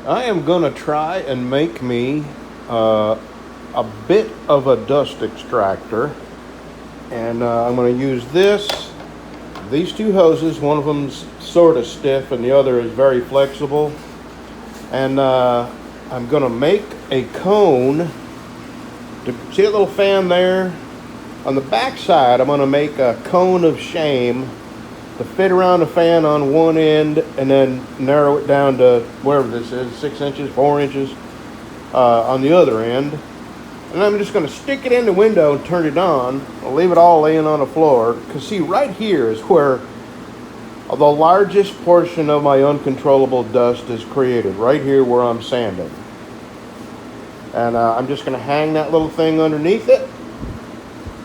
I am going to try and make me a bit of a dust extractor. And I'm going to use these two hoses. One of them's sort of stiff and the other is very flexible. And I'm going to make a cone. See a little fan there? On the back side, I'm going to make a cone of shame to fit around the fan on one end and then narrow it down to wherever this is, 6 inches, 4 inches on the other end. And I'm just going to stick it in the window and turn it on. I'll leave it all laying on the floor. Because see, right here is where the largest portion of my uncontrollable dust is created. Right here where I'm sanding. And I'm just going to hang that little thing underneath it.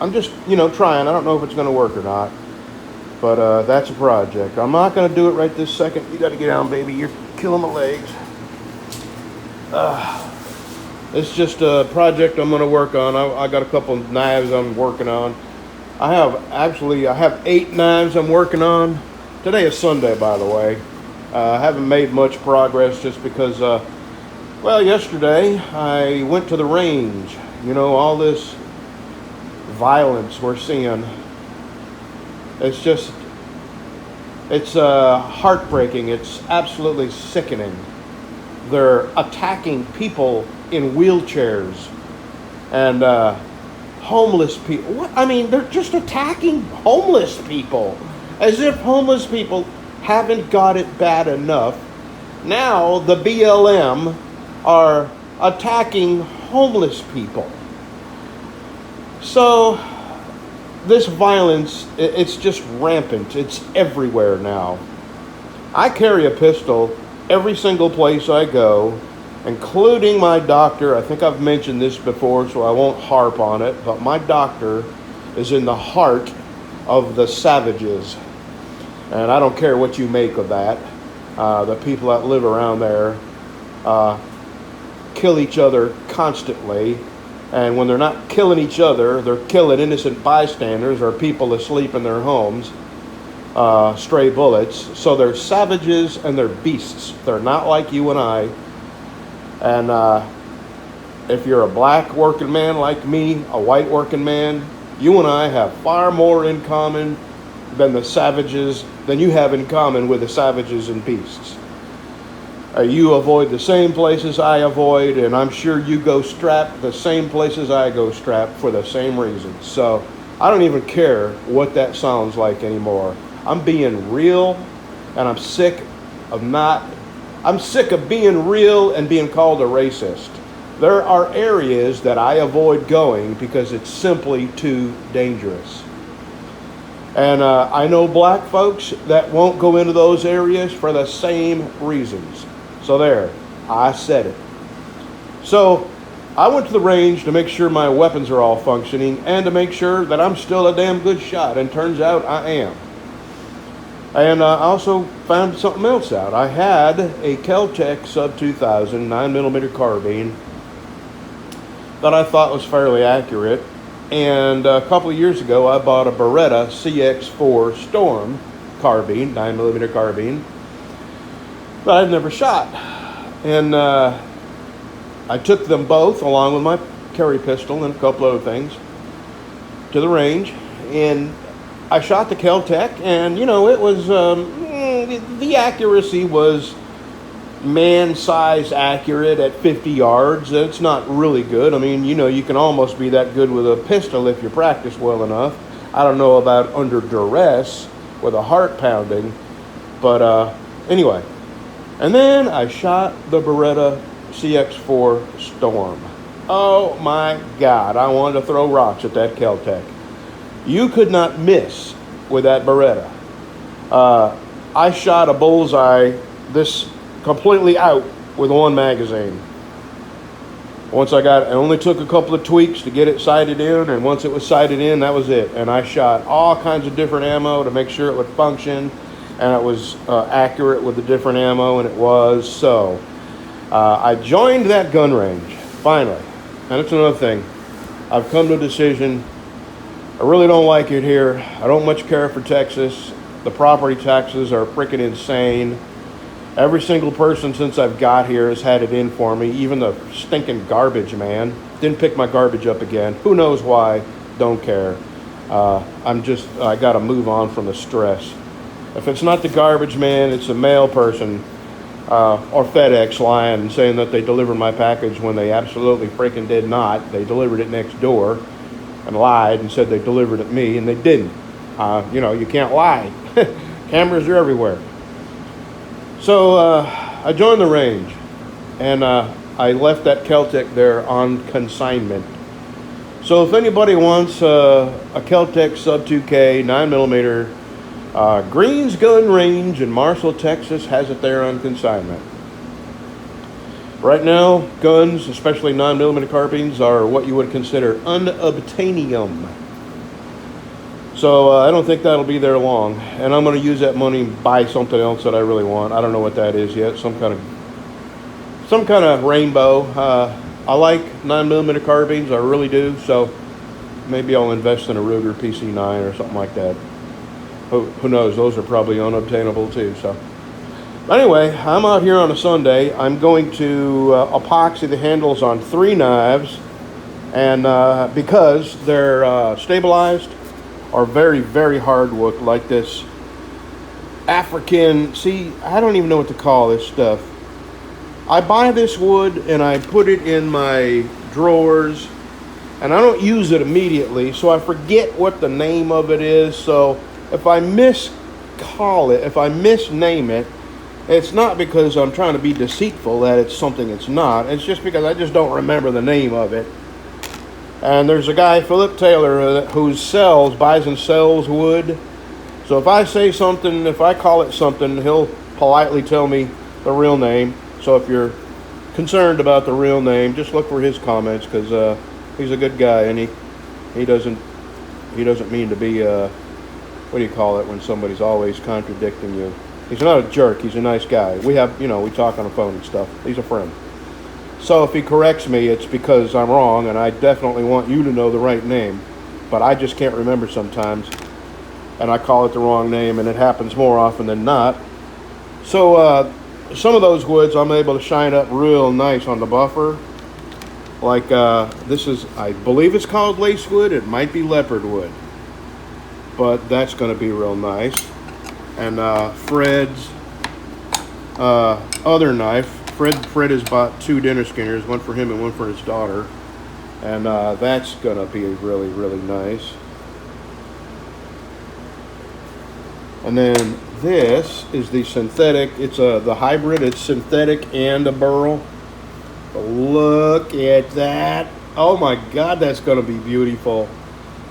I'm just, trying. I don't know if it's going to work or not. But that's a project. I'm not going to do it right this second. You got to get down, baby. You're killing my legs. It's just a project I'm going to work on. I got a couple of knives I'm working on. I have 8 knives I'm working on. Today is Sunday, by the way. I haven't made much progress just because, yesterday I went to the range. All this violence we're seeing. It's heartbreaking. It's absolutely sickening. They're attacking people in wheelchairs and homeless people. What? I mean, they're just attacking homeless people as if homeless people haven't got it bad enough. Now the BLM are attacking homeless people. So this violence, it's just rampant. It's everywhere now. I carry a pistol every single place I go, including my doctor. I think I've mentioned this before, so I won't harp on it, but my doctor is in the heart of the savages. And I don't care what you make of that. The people that live around there kill each other constantly. And when they're not killing each other, they're killing innocent bystanders or people asleep in their homes, stray bullets. So they're savages and they're beasts. They're not like you and I. And if you're a black working man like me, a white working man, you and I have far more in common than you have in common with the savages and beasts. You avoid the same places I avoid, and I'm sure you go strapped the same places I go strapped for the same reasons. So I don't even care what that sounds like anymore. I'm being real, and I'm sick of being real and being called a racist. There are areas that I avoid going because it's simply too dangerous. And I know black folks that won't go into those areas for the same reasons. So there, I said it. So I went to the range to make sure my weapons are all functioning and to make sure that I'm still a damn good shot. And turns out I am. And I also found something else out. I had a Kel-Tec Sub 2000 9mm carbine that I thought was fairly accurate. And a couple of years ago, I bought a Beretta CX4 Storm carbine, 9mm carbine, that I'd never shot. And I took them both, along with my carry pistol and a couple other things, to the range. And I shot the Kel-Tec, and, it was, the accuracy was man-size accurate at 50 yards. It's not really good. I mean, you can almost be that good with a pistol if you practice well enough. I don't know about under duress with a heart pounding, but anyway. And then I shot the Beretta CX4 Storm. Oh my God, I wanted to throw rocks at that Kel-Tec. You could not miss with that Beretta. I shot a bullseye this completely out with one magazine. It only took a couple of tweaks to get it sighted in, and once it was sighted in, that was it. And I shot all kinds of different ammo to make sure it would function, and it was accurate with the different ammo, and it was. So I joined that gun range, finally. And it's another thing. I've come to a decision. I really don't like it here. I don't much care for Texas. The property taxes are freaking insane. Every single person since I've got here has had it in for me. Even the stinking garbage man didn't pick my garbage up again. Who knows why? Don't care. I got to move on from the stress. If it's not the garbage man, it's a mail person or FedEx lying and saying that they delivered my package when they absolutely freaking did not. They delivered it next door and lied and said they delivered it me, and they didn't. You can't lie. Cameras are everywhere. So I joined the range, and I left that Celtic there on consignment. So if anybody wants a Celtic sub 2K 9mm Green's Gun Range in Marshall, Texas, has it there on consignment. Right now, guns, especially 9mm carbines, are what you would consider unobtainium. So I don't think that'll be there long, and I'm going to use that money and buy something else that I really want. I don't know what that is yet. Some kind of rainbow. I like 9mm carbines, I really do. So maybe I'll invest in a Ruger PC9 or something like that. Who knows? Those are probably unobtainable too. So anyway, I'm out here on a Sunday. I'm going to epoxy the handles on 3 knives, and because they're stabilized, are very, very hard wood, like this African, I don't even know what to call this stuff. I buy this wood and I put it in my drawers, and I don't use it immediately, so I forget what the name of it is. So if I if I misname it, it's not because I'm trying to be deceitful that it's something it's not. It's just because I just don't remember the name of it. And there's a guy, Philip Taylor, who buys and sells wood. So if I say something, if I call it something, he'll politely tell me the real name. So if you're concerned about the real name, just look for his comments, because he's a good guy, and he doesn't mean to be what do you call it when somebody's always contradicting you? He's not a jerk. He's a nice guy. We talk on the phone and stuff. He's a friend. So if he corrects me, it's because I'm wrong, and I definitely want you to know the right name. But I just can't remember sometimes, and I call it the wrong name, and it happens more often than not. So some of those woods I'm able to shine up real nice on the buffer. Like this is, I believe it's called lace wood. It might be leopard wood, but that's going to be real nice. And Fred's other knife. Fred has bought 2 dinner skinners, one for him and one for his daughter, and that's gonna be really, really nice. And then this is the synthetic. It's the hybrid. It's synthetic and a burl. But look at that! Oh my God, that's gonna be beautiful.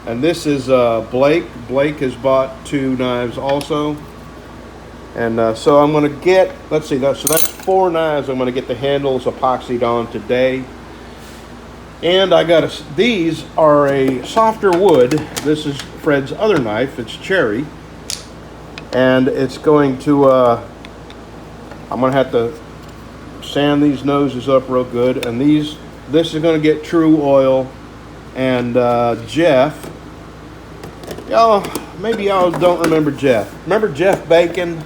And this is Blake. Blake has bought 2 knives also. And so I'm going to get, let's see, so that's 4 knives I'm going to get the handles epoxied on today. And I got these are a softer wood. This is Fred's other knife. It's cherry. And it's going to, I'm going to have to sand these noses up real good. And this is going to get true oil. And Jeff, maybe y'all don't remember Jeff. Remember Jeff Bacon?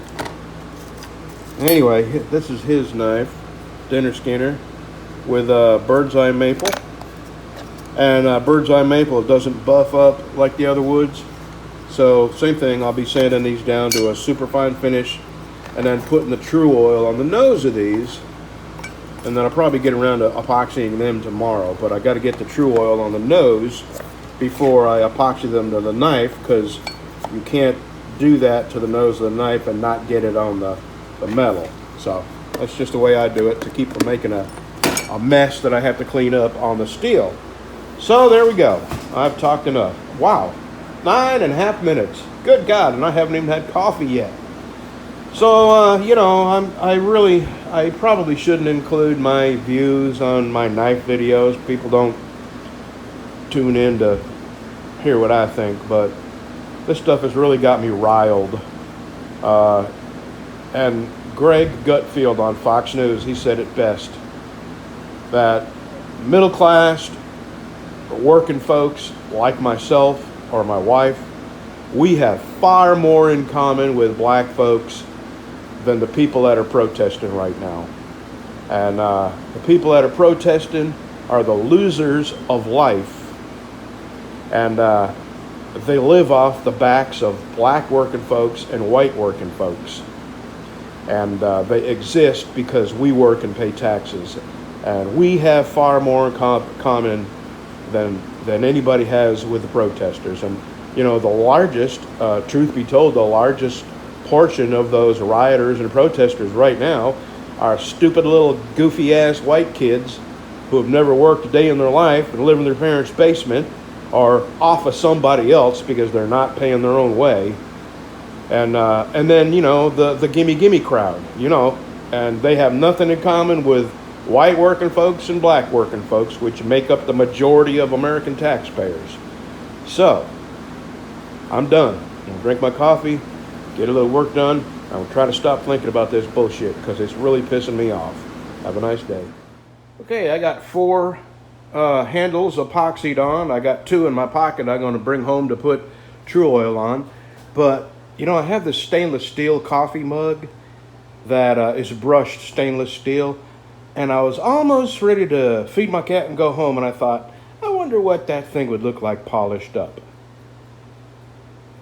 Anyway, this is his knife, dinner skinner, with bird's eye maple. And bird's eye maple doesn't buff up like the other woods. So same thing, I'll be sanding these down to a super fine finish, and then putting the true oil on the nose of these. And then I'll probably get around to epoxying them tomorrow. But I got to get the true oil on the nose before I epoxy them to the knife, because you can't do that to the nose of the knife and not get it on the metal. So that's just the way I do it, to keep from making a mess that I have to clean up on the steel. So there we go. I've talked enough. Wow, 9.5 minutes. Good God, and I haven't even had coffee yet. So I probably shouldn't include my views on my knife videos. People don't tune in to hear what I think, but this stuff has really got me riled. And Greg Gutfield on Fox News, he said it best, that middle class, working folks like myself or my wife, we have far more in common with black folks than the people that are protesting right now. And the people that are protesting are the losers of life. And they live off the backs of black working folks and white working folks. And they exist because we work and pay taxes. And we have far more in common than anybody has with the protesters. And, you know, the largest, truth be told, the largest portion of those rioters and protesters right now are stupid little goofy ass white kids who have never worked a day in their life and live in their parents' basement or off of somebody else because they're not paying their own way. And then, you know, the gimme crowd, you know, and they have nothing in common with white working folks and black working folks, which make up the majority of American taxpayers. So, I'm done. I'm gonna drink my coffee, get a little work done. I'm gonna try to stop thinking about this bullshit because it's really pissing me off. Have a nice day. Okay, I got 4 handles epoxied on. I got 2 in my pocket I'm gonna bring home to put True Oil on. But, you know, I have this stainless steel coffee mug that is brushed stainless steel. And I was almost ready to feed my cat and go home, and I thought, I wonder what that thing would look like polished up.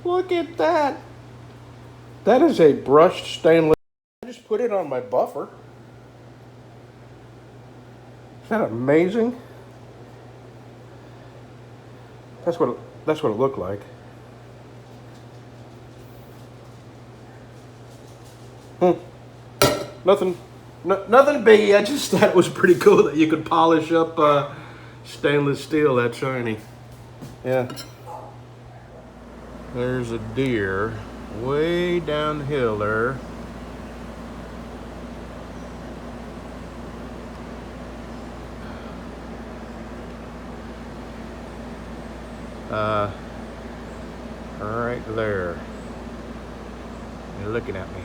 Look at that. That is a brushed stainless. I just put it on my buffer. Is that amazing? That's what it looked like. Nothing biggie. I just thought it was pretty cool that you could polish up stainless steel that shiny. Yeah. There's a deer way down the hill there. Right there. You're looking at me.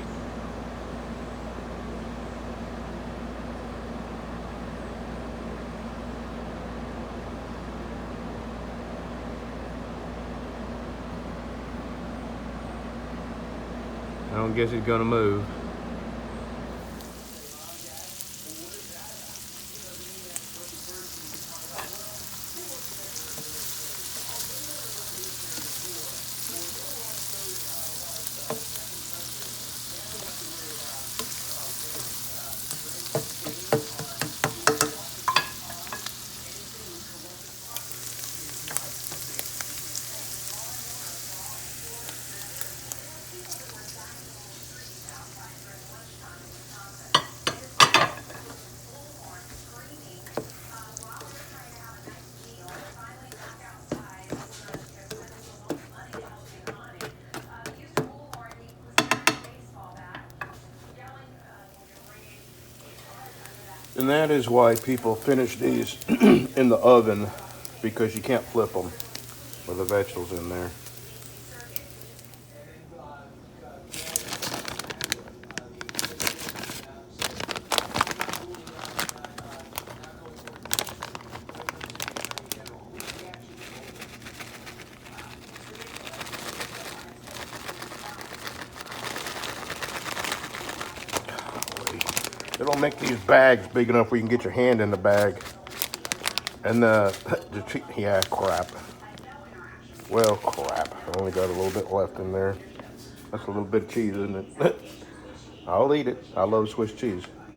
I don't guess he's gonna move. And that is why people finish these in the oven, because you can't flip them with the vegetables in there. They don't make these bags big enough where you can get your hand in the bag. And yeah, crap. Well, crap. I only got a little bit left in there. That's a little bit of cheese, isn't it? I'll eat it. I love Swiss cheese.